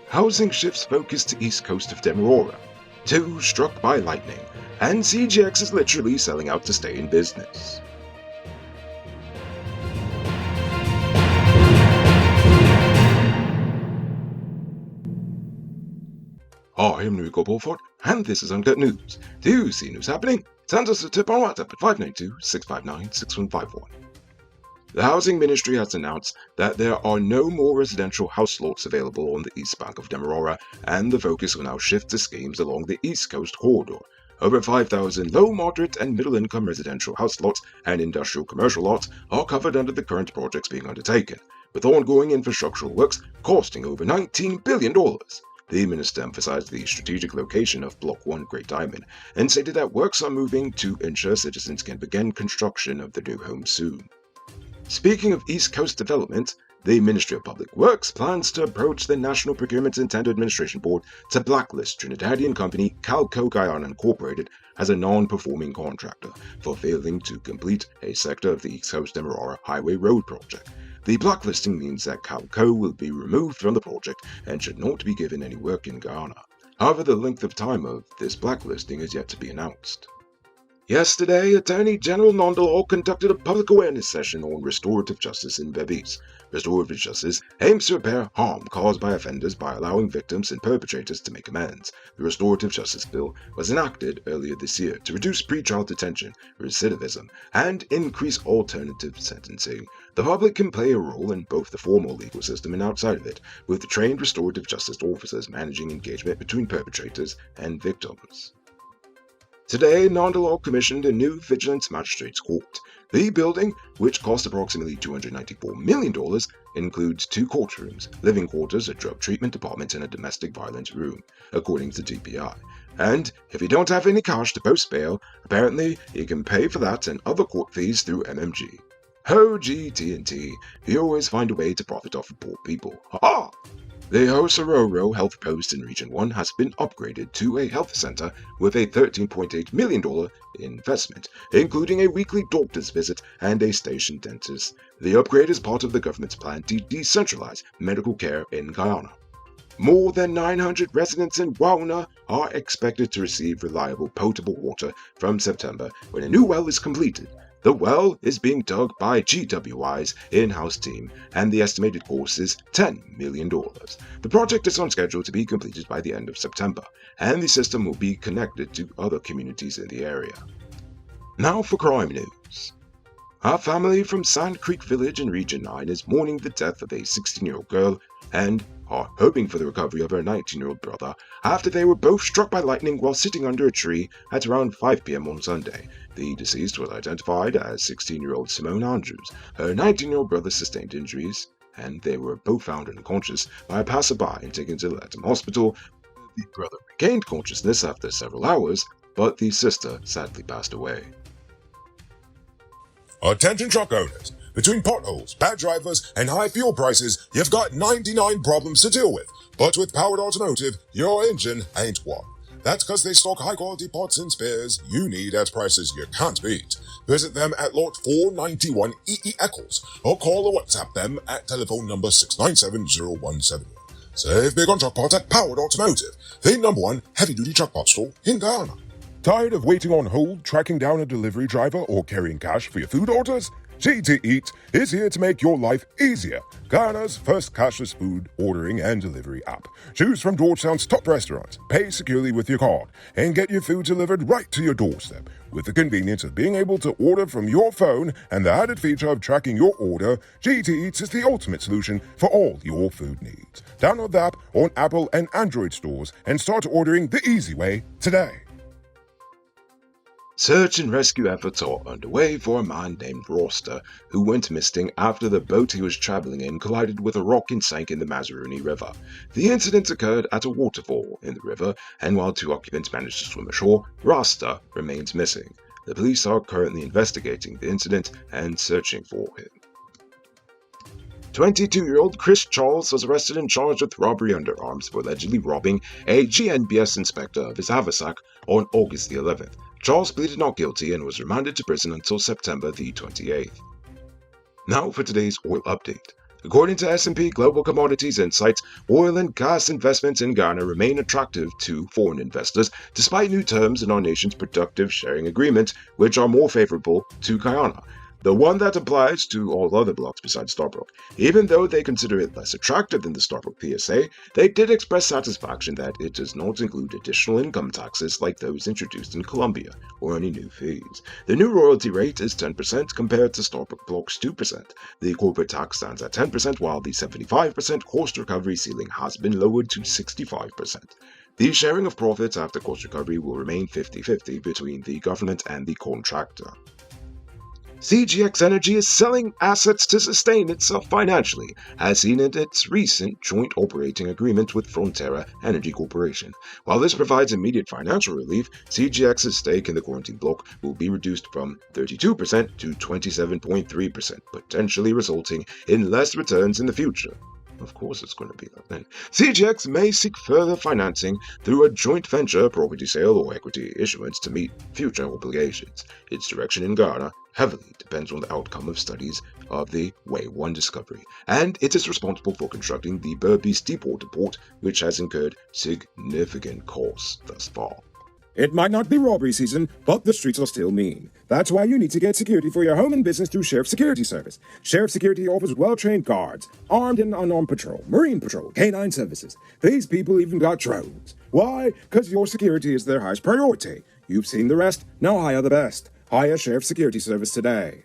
Housing shifts focus to east coast of Demerara. 2 struck by lightning, and CGX is literally selling out to stay in business. I am Enrico Beaufort, and this is Uncut News. Do you see news happening? Send us a tip on WhatsApp at 592-659-6151. The Housing Ministry has announced that there are no more residential house lots available on the east bank of Demerara, and the focus will now shift to schemes along the East Coast corridor. Over 5,000 low, moderate, and middle-income residential house lots and industrial commercial lots are covered under the current projects being undertaken, with ongoing infrastructural works costing over $19 billion. The minister emphasized the strategic location of Block 1 Great Diamond and stated that works are moving to ensure citizens can begin construction of their new homes soon. Speaking of East Coast development, the Ministry of Public Works plans to approach the National Procurement and Tender Administration Board to blacklist Trinidadian company Calco Guyana Incorporated as a non-performing contractor for failing to complete a sector of the East Coast Demerara Highway Road project. The blacklisting means that Calco will be removed from the project and should not be given any work in Guyana. However, the length of time of this blacklisting is yet to be announced. Yesterday, Attorney General Nondal conducted a public awareness session on restorative justice in Berbice. Restorative justice aims to repair harm caused by offenders by allowing victims and perpetrators to make amends. The Restorative Justice Bill was enacted earlier this year to reduce pretrial detention, recidivism, and increase alternative sentencing. The public can play a role in both the formal legal system and outside of it, with trained restorative justice officers managing engagement between perpetrators and victims. Today, Nondal commissioned a new Vigilance Magistrates Court. The building, which cost approximately $294 million, includes 2 courtrooms, living quarters, a drug treatment department, and a domestic violence room, according to DPI. And if you don't have any cash to post bail, apparently you can pay for that and other court fees through MMG. Oh, GT&T, you always find a way to profit off of poor people. Ha-ha! The Hosororo Health Post in Region 1 has been upgraded to a health center with a $13.8 million investment, including a weekly doctor's visit and a station dentist. The upgrade is part of the government's plan to decentralize medical care in Guyana. More than 900 residents in Guyana are expected to receive reliable potable water from September when a new well is completed. The well is being dug by GWI's in-house team, and the estimated cost is $10 million. The project is on schedule to be completed by the end of September, and the system will be connected to other communities in the area. Now for crime news. A family from Sand Creek Village in Region 9 is mourning the death of a 16-year-old girl and are hoping for the recovery of her 19-year-old brother after they were both struck by lightning while sitting under a tree at around 5 p.m. on Sunday. The deceased was identified as 16-year-old Simone Andrews. Her 19-year-old brother sustained injuries, and they were both found unconscious by a passerby and taken to the Latham Hospital. The brother regained consciousness after several hours, but the sister sadly passed away. Attention truck owners. Between potholes, bad drivers, and high fuel prices, you've got 99 problems to deal with. But with Powered Automotive, your engine ain't one. That's because they stock high-quality parts and spares you need at prices you can't beat. Visit them at Lot 491 EE Eccles, or call or WhatsApp them at telephone number 6970171. Save big on truck parts at Powered Automotive, the #1 heavy-duty truck parts store in Guyana. Tired of waiting on hold, tracking down a delivery driver, or carrying cash for your food orders? GT Eat is here to make your life easier. Guyana's first cashless food ordering and delivery app. Choose from Georgetown's top restaurants, pay securely with your card, and get your food delivered right to your doorstep. With the convenience of being able to order from your phone and the added feature of tracking your order, GT Eats is the ultimate solution for all your food needs. Download the app on Apple and Android stores and start ordering the easy way today. Search and rescue efforts are underway for a man named Roster, who went missing after the boat he was traveling in collided with a rock and sank in the Mazaruni River. The incident occurred at a waterfall in the river, and while 2 occupants managed to swim ashore, Roster remains missing. The police are currently investigating the incident and searching for him. 22-year-old Chris Charles was arrested and charged with robbery under arms for allegedly robbing a GNBS inspector of his haversack on August the 11th. Charles pleaded not guilty and was remanded to prison until September the 28th. Now for today's oil update. According to S&P Global Commodities Insights, oil and gas investments in Ghana remain attractive to foreign investors despite new terms in our nation's productive sharing agreement, which are more favorable to Guyana, the one that applies to all other blocks besides Starbrook. Even though they consider it less attractive than the Starbrook PSA, they did express satisfaction that it does not include additional income taxes like those introduced in Colombia, or any new fees. The new royalty rate is 10% compared to Starbrook Block's 2%. The corporate tax stands at 10%, while the 75% cost recovery ceiling has been lowered to 65%. The sharing of profits after cost recovery will remain 50-50 between the government and the contractor. CGX Energy is selling assets to sustain itself financially, as seen in its recent joint operating agreement with Frontera Energy Corporation. While this provides immediate financial relief, CGX's stake in the quarantine block will be reduced from 32% to 27.3%, potentially resulting in less returns in the future. Of course it's going to be that then. CGX may seek further financing through a joint venture, property sale, or equity issuance to meet future obligations. Its direction in Ghana heavily depends on the outcome of studies of the Wave 1 discovery, and it is responsible for constructing the Berbice Deepwater Port, which has incurred significant costs thus far. It might not be robbery season, but the streets are still mean. That's why you need to get security for your home and business through Sheriff Security Service. Sheriff Security offers well-trained guards, armed and unarmed patrol, marine patrol, canine services. These people even got drones. Why? Because your security is their highest priority. You've seen the rest, now hire the best. Hire Sheriff Security Service today.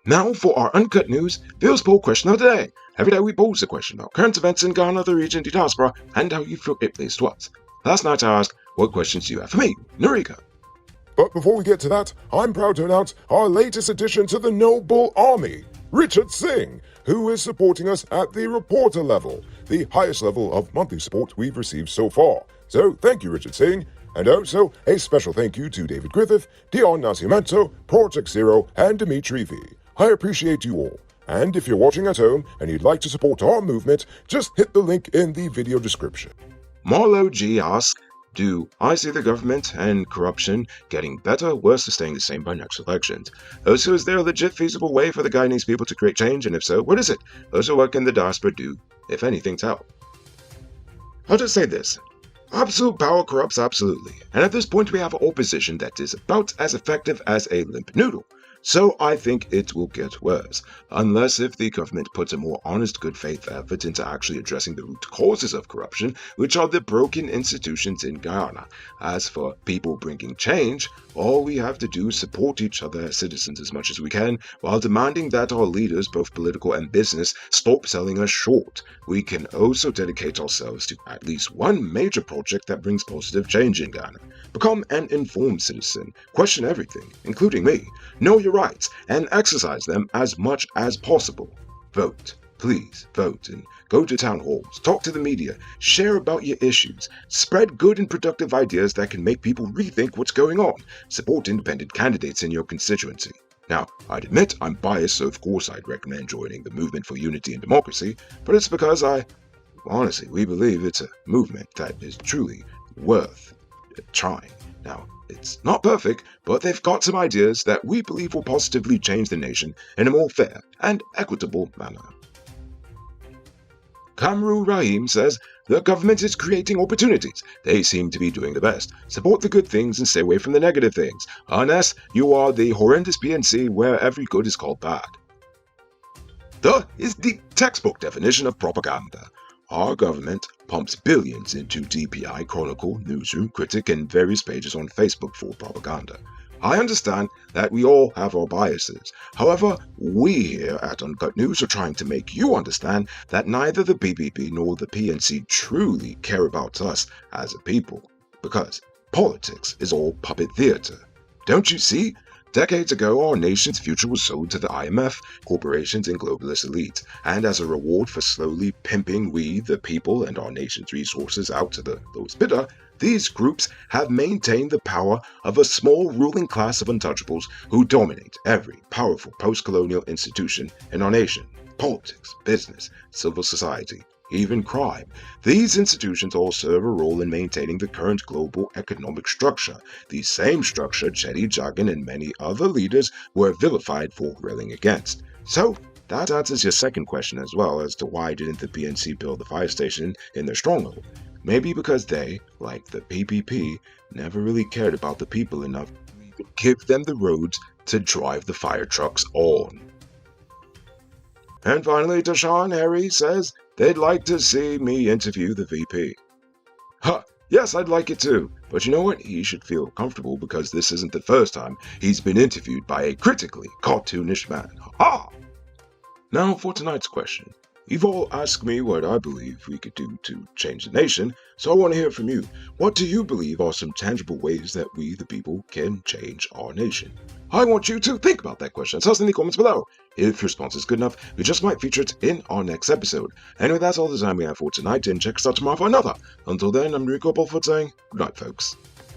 Now for our Uncut News Bill's Poll question of the day. Every day we pose a question about current events in Ghana, the region, the diaspora, and how you feel it plays to us. Last night I asked, what questions do you have for me, Narika? But before we get to that, I'm proud to announce our latest addition to the Noble Army, Richard Singh, who is supporting us at the reporter level, the highest level of monthly support we've received so far. So thank you, Richard Singh. And also, a special thank you to David Griffith, Dion Nascimento, Project Zero, and Dimitri V. I appreciate you all. And if you're watching at home and you'd like to support our movement, just hit the link in the video description. Marlo G asks, do I see the government and corruption getting better, worse, or staying the same by next elections? Also, is there a legit feasible way for the Guyanese people to create change, and if so, what is it? Also, what can the diaspora do, if anything, to help? I'll just say this. Absolute power corrupts absolutely, and at this point we have an opposition that is about as effective as a limp noodle. So I think it will get worse, unless if the government puts a more honest good faith effort into actually addressing the root causes of corruption, which are the broken institutions in Guyana. As for people bringing change, all we have to do is support each other as citizens as much as we can, while demanding that our leaders, both political and business, stop selling us short. We can also dedicate ourselves to at least one major project that brings positive change in Ghana. Become an informed citizen, question everything, including me, know your rights, and exercise them as much as possible. Vote. Please vote and go to town halls, talk to the media, share about your issues, spread good and productive ideas that can make people rethink what's going on, support independent candidates in your constituency. Now, I'd admit I'm biased, so of course I'd recommend joining the Movement for Unity and Democracy, but it's because honestly, we believe it's a movement that is truly worth trying. Now, it's not perfect, but they've got some ideas that we believe will positively change the nation in a more fair and equitable manner. Kamru Rahim says, the government is creating opportunities. They seem to be doing the best. Support the good things and stay away from the negative things, unless you are the horrendous PNC where every good is called bad. The is the textbook definition of propaganda. Our government pumps billions into DPI, Chronicle, Newsroom, Critic, and various pages on Facebook for propaganda. I understand that we all have our biases. However, we here at Uncut News are trying to make you understand that neither the BBB nor the PNC truly care about us as a people, because politics is all puppet theater. Don't you see? Decades ago, our nation's future was sold to the IMF, corporations, and globalist elites, and as a reward for slowly pimping we, the people, and our nation's resources out to the lowest bidder, these groups have maintained the power of a small ruling class of untouchables who dominate every powerful post-colonial institution in our nation: politics, business, civil society, even crime. These institutions all serve a role in maintaining the current global economic structure, the same structure Chetty Jagan and many other leaders were vilified for railing against. So, That answers your second question as well as to why didn't the PNC build the fire station in their stronghold. Maybe because they, like the PPP, never really cared about the people enough to even give them the roads to drive the fire trucks on. And finally, Deshaun Harry says they'd like to see me interview the VP. Huh, yes, I'd like it too. But you know what? He should feel comfortable because this isn't the first time he's been interviewed by a critically cartoonish man. Ha! Now for tonight's question. You've all asked me what I believe we could do to change the nation, so I want to hear from you. What do you believe are some tangible ways that we, the people, can change our nation? I want you to think about that question. Tell us in the comments below. If your response is good enough, we just might feature it in our next episode. Anyway, that's all the time we have for tonight, and check us out tomorrow for another. Until then, I'm Rico Bulford saying good night, folks.